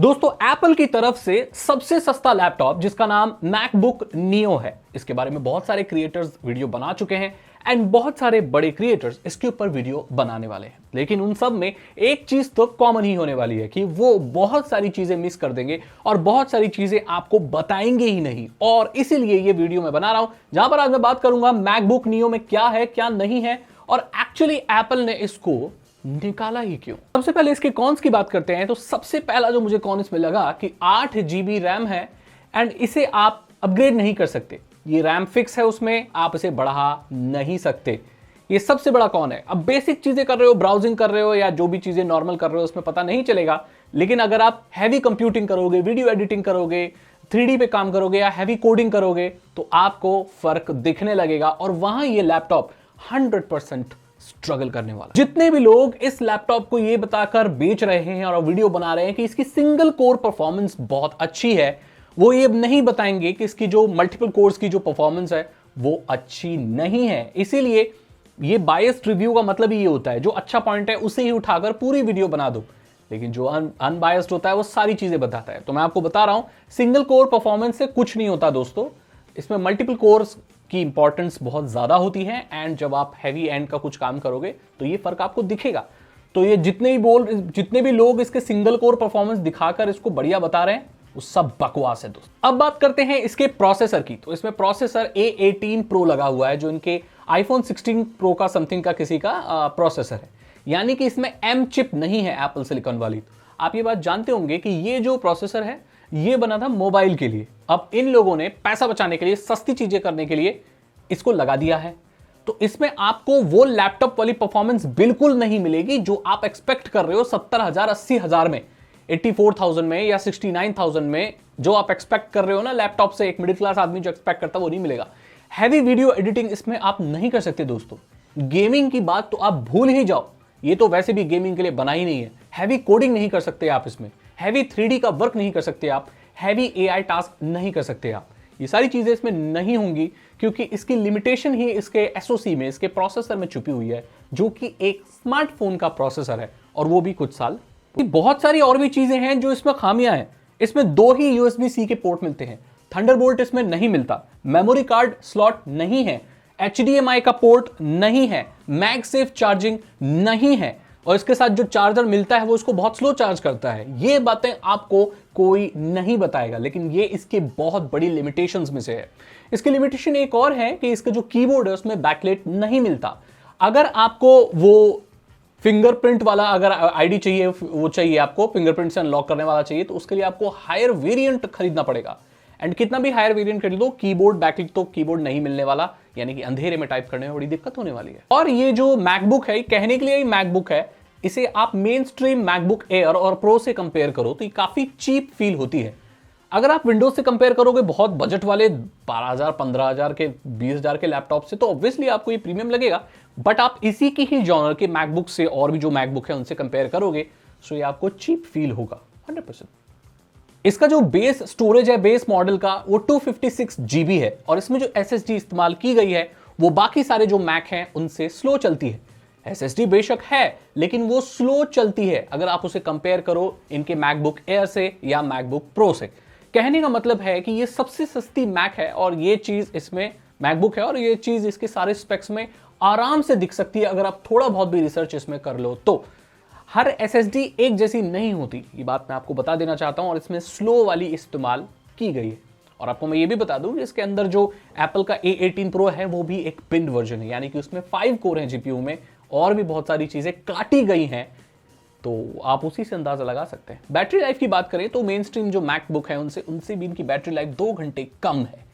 दोस्तों एप्पल की तरफ से सबसे सस्ता लैपटॉप जिसका नाम मैकबुक नियो है, इसके बारे में बहुत सारे क्रिएटर्स वीडियो बना चुके हैं एंड बहुत सारे बड़े क्रिएटर्स इसके ऊपर वीडियो बनाने वाले हैं। लेकिन उन सब में एक चीज तो कॉमन ही होने वाली है कि वो बहुत सारी चीजें मिस कर देंगे और बहुत सारी चीजें आपको बताएंगे ही नहीं। और इसीलिए ये वीडियो मैं बना रहा हूं जहां पर आज मैं बात करूंगा मैकबुक नियो में क्या है क्या नहीं है और एक्चुअली एप्पल ने इसको निकाला ही क्यों। सबसे पहले इसके कॉन्स की बात करते हैं तो सबसे पहला जो मुझे कॉन इसमें लगा कि 8 GB रैम है एंड इसे आप अपग्रेड नहीं कर सकते। ये रैम फिक्स है, उसमें आप इसे बढ़ा नहीं सकते। ये सबसे बड़ा कॉन है। अब बेसिक चीजें कर रहे हो, ब्राउजिंग कर रहे हो या जो भी चीजें नॉर्मल कर रहे हो उसमें पता नहीं चलेगा, लेकिन अगर आप हैवी कंप्यूटिंग करोगे, वीडियो एडिटिंग करोगे, 3D पे काम करोगे या हैवी कोडिंग करोगे तो आपको फर्क दिखने लगेगा और वहां ये लैपटॉप 100% स्ट्रगल करने वाला। जितने भी लोग इस लैपटॉप को ये बताकर बेच रहे हैं और वीडियो बना रहे हैं कि इसकी सिंगल कोर परफॉर्मेंस बहुत अच्छी है, वो ये नहीं बताएंगे कि इसकी जो मल्टीपल कोर्स की जो परफॉर्मेंस है वो अच्छी नहीं है। इसीलिए ये बायस्ड रिव्यू का मतलब ही ये होता है, जो अच्छा पॉइंट है उसे ही उठाकर पूरी वीडियो बना दो, लेकिन जो अनबायस्ड होता है वो सारी चीजें बताता है। तो मैं आपको बता रहा हूं सिंगल कोर परफॉर्मेंस से कुछ नहीं होता दोस्तों, इसमें मल्टीपल कोर्स की इंपॉर्टेंस बहुत ज्यादा होती है एंड जब आप हैवी एंड का कुछ काम करोगे तो ये फर्क आपको दिखेगा। तो ये जितने भी लोग इसके सिंगल कोर परफॉर्मेंस दिखाकर इसको बढ़िया बता रहे हैं वो सब बकवास है दोस्तों। अब बात करते हैं इसके प्रोसेसर की। तो इसमें प्रोसेसर A18 Pro लगा हुआ है जो इनके iPhone 16 Pro का समथिंग का किसी का प्रोसेसर है, यानी कि इसमें M चिप नहीं है एप्पल सिलिकॉन वाली। तो आप ये बात जानते होंगे कि ये जो प्रोसेसर है ये बना था मोबाइल के लिए। अब इन लोगों ने पैसा बचाने के लिए, सस्ती चीजें करने के लिए इसको लगा दिया है। तो इसमें आपको वो लैपटॉप वाली परफॉर्मेंस बिल्कुल नहीं मिलेगी जो आप एक्सपेक्ट कर रहे हो 70,000 80,000 में, 84,000 में या 69,000 में जो आप एक्सपेक्ट कर रहे हो ना लैपटॉप से। एक मिडिल क्लास आदमी जो एक्सपेक्ट करता है वो नहीं मिलेगा। हैवी वीडियो एडिटिंग इसमें आप नहीं कर सकते दोस्तों। गेमिंग की बात तो आप भूल ही जाओ, ये तो वैसे भी गेमिंग के लिए बना ही नहीं है। हैवी कोडिंग नहीं कर सकते आप इसमें, हैवी 3D का वर्क नहीं कर सकते आप, हैवी AI टास्क नहीं कर सकते आप। ये सारी चीजें इसमें नहीं होंगी क्योंकि इसकी लिमिटेशन ही इसके SoC में, इसके प्रोसेसर में छुपी हुई है, जो कि एक स्मार्टफोन का प्रोसेसर है और वो भी कुछ साल। बहुत सारी और भी चीजें हैं जो इसमें खामियां हैं। इसमें 2 ही USB-C के पोर्ट मिलते हैं, थंडरबोल्ट इसमें नहीं मिलता, मेमोरी कार्ड स्लॉट नहीं है, HDMI का पोर्ट नहीं है, मैगसेफ चार्जिंग नहीं है और इसके साथ जो चार्जर मिलता है वो इसको बहुत स्लो चार्ज करता है। ये बातें आपको कोई नहीं बताएगा, लेकिन ये इसके बहुत बड़ी लिमिटेशंस में से है। इसकी लिमिटेशन एक और है कि इसका जो कीबोर्ड है उसमें बैकलाइट नहीं मिलता। अगर आपको वो फिंगरप्रिंट वाला अगर आईडी चाहिए, वो चाहिए आपको फिंगरप्रिंट से अनलॉक करने वाला चाहिए, तो उसके लिए आपको हायर वेरिएंट खरीदना पड़ेगा। एंड कितना भी हायर वेरिएंट खरीद लो, कीबोर्ड बैकलाइट तो कीबोर्ड नहीं मिलने वाला, यानी कि अंधेरे में टाइप करने में बड़ी दिक्कत होने वाली है। और ये जो मैकबुक है, कहने के लिए ही मैकबुक है, इसे आप मेन स्ट्रीम मैकबुक एयर और प्रो से कंपेयर करो तो ये काफी चीप फील होती है। अगर आप विंडोज से कंपेयर करोगे बहुत बजट वाले 12,000 15,000 के 20,000 के लैपटॉप से, तो ऑब्वियसली आपको ये प्रीमियम लगेगा। बट आप इसी की ही जॉनर के मैकबुक से और भी जो मैकबुक है उनसे कंपेयर करोगे तो ये आपको चीप फील होगा 100%। इसका जो बेस स्टोरेज है बेस मॉडल का वो 256 GB है और इसमें जो SSD इस्तेमाल की गई है वो बाकी सारे जो मैक हैं उनसे स्लो चलती है। SSD बेशक है लेकिन वो स्लो चलती है अगर आप उसे कंपेयर करो इनके मैकबुक एयर से या मैकबुक प्रो से। कहने का मतलब है कि ये सबसे सस्ती मैक है और ये चीज इसमें मैकबुक है और ये चीज इसके सारे स्पेक्स में आराम से दिख सकती है अगर आप थोड़ा बहुत भी रिसर्च इसमें कर लो तो। हर SSD एक जैसी नहीं होती, ये बात मैं आपको बता देना चाहता हूं, और इसमें स्लो वाली इस्तेमाल की गई है। और आपको मैं ये भी बता दूं कि इसके अंदर जो एप्पल का A18 Pro है वो भी एक पिन्ड वर्जन है, यानी कि उसमें 5 कोर हैं GPU में और भी बहुत सारी चीजें काटी गई हैं, तो आप उसी से अंदाजा लगा सकते हैं। बैटरी लाइफ की बात करें तो मेन स्ट्रीम जो मैकबुक है उनसे भी इनकी बैटरी लाइफ 2 घंटे कम है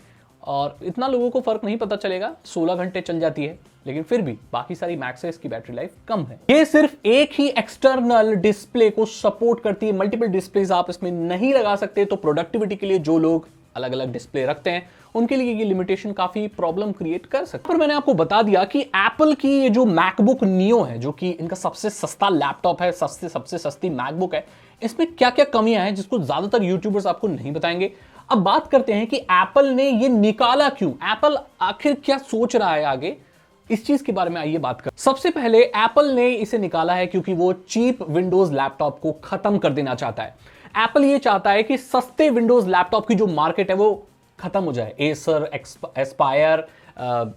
और इतना लोगों को फर्क नहीं पता चलेगा, 16 घंटे चल जाती है, लेकिन फिर भी बाकी सारी मैक से इसकी बैटरी लाइफ कम है। ये सिर्फ एक ही एक्सटर्नल डिस्प्ले को सपोर्ट करती है, मल्टीपल डिस्प्लेज आप इसमें नहीं लगा सकते। तो प्रोडक्टिविटी के लिए जो लोग अलग अलग डिस्प्ले रखते हैं उनके लिए ये लिमिटेशन काफी प्रॉब्लम क्रिएट कर सकती है। पर मैंने आपको बता दिया कि एप्पल की ये जो मैकबुक नियो है, जो कि इनका सबसे सस्ता लैपटॉप है, सबसे सस्ती मैकबुक है, इसमें क्या क्या कमियां हैं जिसको ज्यादातर यूट्यूबर्स आपको नहीं बताएंगे। अब बात करते हैं कि एप्पल ने ये निकाला क्यों, एप्पल आखिर क्या सोच रहा है आगे, इस चीज के बारे में आइए बात कर। सबसे पहले एप्पल ने इसे निकाला है क्योंकि वो चीप विंडोज लैपटॉप को खत्म कर देना चाहता है। एप्पल ये चाहता है कि सस्ते विंडोज लैपटॉप की जो मार्केट है वो खत्म हो जाए। एसर, एस्पायर,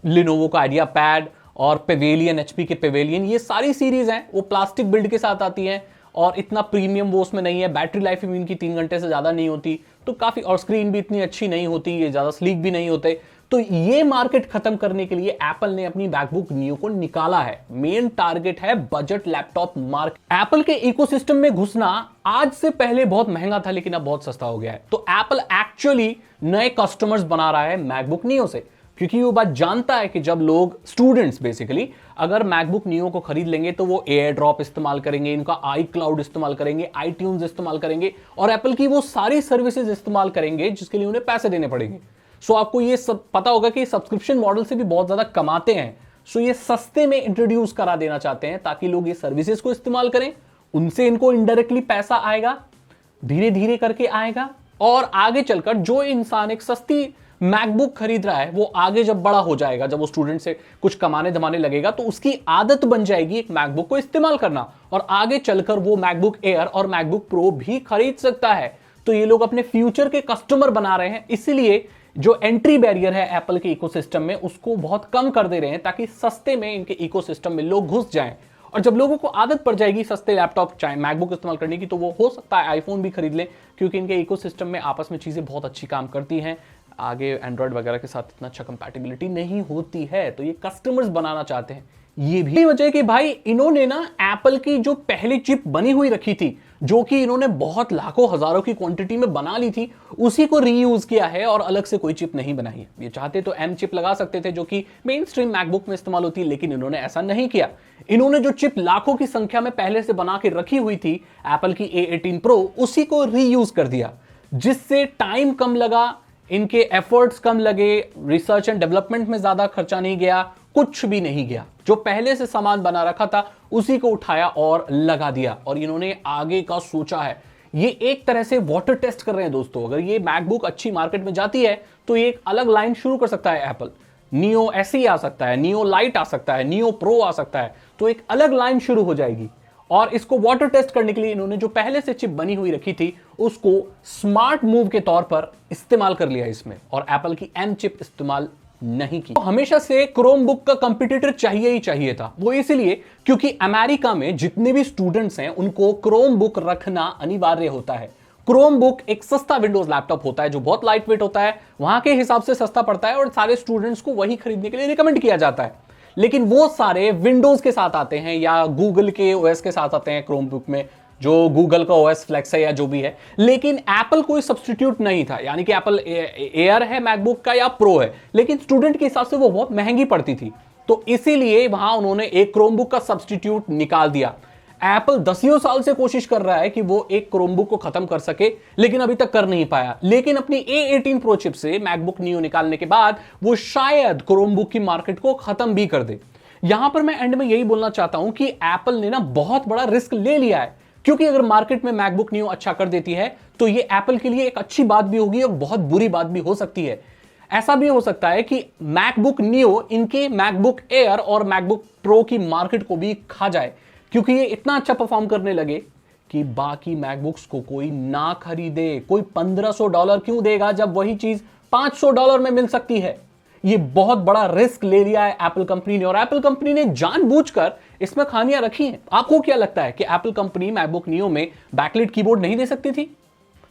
लिनोवो का आइडिया पैड और पेवेलियन, एचपी के पेवेलियन, ये सारी सीरीज हैं वो प्लास्टिक बिल्ड के साथ आती हैं और इतना प्रीमियम वो उसमें नहीं है। बैटरी लाइफ भी इनकी 3 घंटे से ज्यादा नहीं होती, तो काफी, और स्क्रीन भी इतनी अच्छी नहीं होती, ये ज्यादा स्लीक भी नहीं होते। तो ये मार्केट खत्म करने के लिए एप्पल ने अपनी मैकबुक नियो को निकाला है। मेन टारगेट है बजट लैपटॉप मार्केट। एप्पल के इकोसिस्टम में घुसना आज से पहले बहुत महंगा था, लेकिन अब बहुत सस्ता हो गया है। तो एप्पल एक्चुअली नए कस्टमर्स बना रहा है मैकबुक नियो से, क्योंकि वो बात जानता है कि जब लोग, स्टूडेंट्स बेसिकली, अगर मैकबुक नियो को खरीद लेंगे तो वो एयर ड्रॉप इस्तेमाल करेंगे, इनका आई क्लाउड इस्तेमाल करेंगे, आईट्यून्स इस्तेमाल करेंगे और एप्पल की वो सारी सर्विसेज इस्तेमाल करेंगे जिसके लिए उन्हें पैसे देने पड़ेंगे। सो आपको ये सब पता होगा कि सब्सक्रिप्शन मॉडल से भी बहुत ज्यादा कमाते हैं। सो ये सस्ते में इंट्रोड्यूस करा देना चाहते हैं ताकि लोग ये सर्विसेज को इस्तेमाल करें, उनसे इनको इनडायरेक्टली पैसा आएगा, धीरे धीरे करके आएगा, और आगे चलकर जो इंसान एक सस्ती मैकबुक खरीद रहा है वो आगे जब बड़ा हो जाएगा, जब वो स्टूडेंट से कुछ कमाने धमाने लगेगा, तो उसकी आदत बन जाएगी एक मैकबुक को इस्तेमाल करना, और आगे चलकर वो मैकबुक एयर और मैकबुक प्रो भी खरीद सकता है। तो ये लोग अपने फ्यूचर के कस्टमर बना रहे हैं, इसलिए जो एंट्री बैरियर है एप्पल के इकोसिस्टम में उसको बहुत कम कर दे रहे हैं ताकि सस्ते में इनके इकोसिस्टम में लोग घुस जाएं। और जब लोगों को आदत पड़ जाएगी सस्ते लैपटॉप चाहे मैकबुक इस्तेमाल करने की, तो वो हो सकता है आईफोन भी खरीद लें, क्योंकि इनके इकोसिस्टम में आपस में चीजें बहुत अच्छी काम करती हैं। आगे एंड्रॉयड वगैरह के साथ इतना अच्छा कंपैटिबिलिटी नहीं होती है, तो ये कस्टमर्स बनाना चाहते हैं। ये भी वजह है कि भाई इन्होंने ना एप्पल की जो पहली चिप बनी हुई रखी थी, जो कि इन्होंने बहुत लाखों हजारों की क्वांटिटी में बना ली थी, उसी को रीयूज किया है और अलग से कोई चिप नहीं बनाई है। ये चाहते तो एम चिप लगा सकते थे जो कि मेन स्ट्रीम मैकबुक में इस्तेमाल होती है, लेकिन इन्होंने ऐसा नहीं किया। इन्होंने जो चिप लाखों की संख्या में पहले से बना के रखी हुई थी एप्पल की A18 प्रो, उसी को रीयूज कर दिया, जिससे टाइम कम लगा, इनके एफर्ट्स कम लगे, रिसर्च एंड डेवलपमेंट में ज्यादा खर्चा नहीं गया, कुछ भी नहीं गया। जो पहले से सामान बना रखा था उसी को उठाया और लगा दिया, और इन्होंने आगे का सोचा है। ये एक तरह से वाटर टेस्ट कर रहे हैं दोस्तों। अगर ये मैकबुक अच्छी मार्केट में जाती है तो ये एक अलग लाइन शुरू कर सकता है एप्पल। नियो एसई आ सकता है, नियो लाइट आ सकता है, नियो प्रो आ सकता है, तो एक अलग लाइन शुरू हो जाएगी। और इसको वाटर टेस्ट करने के लिए इन्होंने जो पहले से चिप बनी हुई रखी थी उसको स्मार्ट मूव के तौर पर इस्तेमाल कर लिया इसमें, और एप्पल की एम चिप इस्तेमाल नहीं की। तो हमेशा से क्रोम बुक का कंपटीटर चाहिए ही चाहिए था। वो इसलिए क्योंकि अमेरिका में जितने भी स्टूडेंट्स हैं उनको क्रोम बुक रखना अनिवार्य होता है। क्रोम बुक एक सस्ता विंडोज लैपटॉप होता है जो बहुत लाइट वेट होता है, वहां के हिसाब से सस्ता पड़ता है और सारे स्टूडेंट्स को वही खरीदने के लिए रिकमेंड किया जाता है। लेकिन वो सारे विंडोज के साथ आते हैं या गूगल के ओएस के साथ आते हैं क्रोम बुक में, जो गूगल का ओएस फ्लेक्स है या जो भी है। लेकिन एप्पल कोई सब्स्टिट्यूट नहीं था, यानी कि एप्पल एयर है मैकबुक का या प्रो है, लेकिन स्टूडेंट के हिसाब से वो बहुत महंगी पड़ती थी, तो इसीलिए वहां उन्होंने एक क्रोमबुक का सब्स्टिट्यूट निकाल दिया। एप्पल 10 साल से कोशिश कर रहा है कि वो एक क्रोमबुक को खत्म कर सके, लेकिन अभी तक कर नहीं पाया। लेकिन अपनी A18 प्रो चिप से मैकबुक नियो निकालने के बाद वो शायद क्रोमबुक की मार्केट को खत्म भी कर दे। यहां पर मैं एंड में यही बोलना चाहता हूं कि एप्पल ने ना बहुत बड़ा रिस्क ले लिया है, क्योंकि अगर मार्केट में मैकबुक नियो अच्छा कर देती है तो ये एप्पल के लिए एक अच्छी बात भी होगी और बहुत बुरी बात भी हो सकती है। ऐसा भी हो सकता है कि मैकबुक नियो इनके मैकबुक एयर और मैकबुक प्रो की मार्केट को भी खा जाए, क्योंकि ये इतना अच्छा परफॉर्म करने लगे कि बाकी मैकबुक्स को कोई ना खरीदे। कोई $1500 क्यों देगा जब वही चीज $500 में मिल सकती है। ये बहुत बड़ा रिस्क ले लिया है एप्पल कंपनी ने, और एप्पल कंपनी ने जानबूझकर इसमें खामियां रखी हैं। आपको क्या लगता है कि एप्पल कंपनी मैकबुक नियो में बैकलाइट कीबोर्ड नहीं दे सकती थी?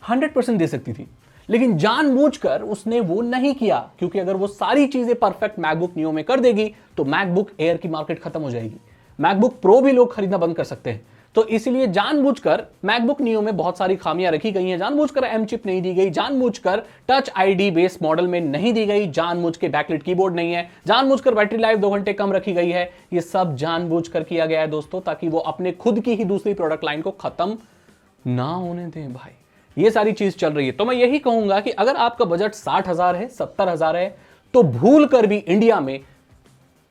100% दे सकती थी, लेकिन जानबूझकर उसने वो नहीं किया, क्योंकि अगर वो सारी चीजें परफेक्ट मैकबुक नियो में कर देगी तो मैकबुक एयर की मार्केट खत्म हो जाएगी। मैकबुक प्रो भी लोग खरीदना बंद कर सकते हैं। तो इसलिए जानबूझकर मैकबुक नियो में बहुत सारी खामियां रखी गई हैं। जानबूझकर एम चिप नहीं दी गई, जानबूझकर टच आईडी बेस मॉडल में नहीं दी गई, जानबूझ के बैकलाइट कीबोर्ड नहीं है, जानबूझकर बैटरी लाइफ 2 घंटे कम रखी गई है। ये सब जानबूझकर किया गया है दोस्तों, ताकि वो अपने खुद की ही दूसरी प्रोडक्ट लाइन को खत्म ना होने दें। भाई ये सारी चीज चल रही है। तो मैं यही कहूंगा कि अगर आपका बजट 60,000 है, 70,000 है, तो भूल कर भी इंडिया में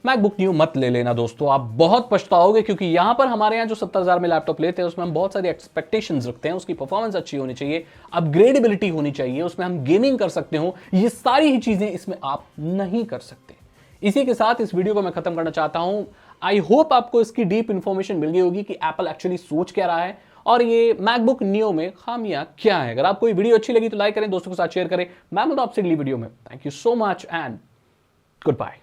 मैकबुक नियो मत ले लेना दोस्तों। आप बहुत पछताओगे, क्योंकि यहां पर हमारे यहां जो 70,000 में लैपटॉप लेते हैं उसमें हम बहुत सारी एक्सपेक्टेशंस रखते हैं। उसकी परफॉर्मेंस अच्छी होनी चाहिए, अपग्रेडेबिलिटी होनी चाहिए, उसमें हम गेमिंग कर सकते हो। ये सारी ही चीजें इसमें आप नहीं कर सकते। इसी के साथ इस वीडियो को मैं खत्म करना चाहता हूं। आई होप आपको इसकी डीप इंफॉर्मेशन मिल गई होगी कि एप्पल एक्चुअली सोच क्या रहा है और ये मैकबुक नियो में खामियां क्या है। अगर आपको ये वीडियो अच्छी लगी तो लाइक करें, दोस्तों के साथ शेयर करें। मैं मिलता हूं आपसे अगली वीडियो में। Thank you so much and good bye.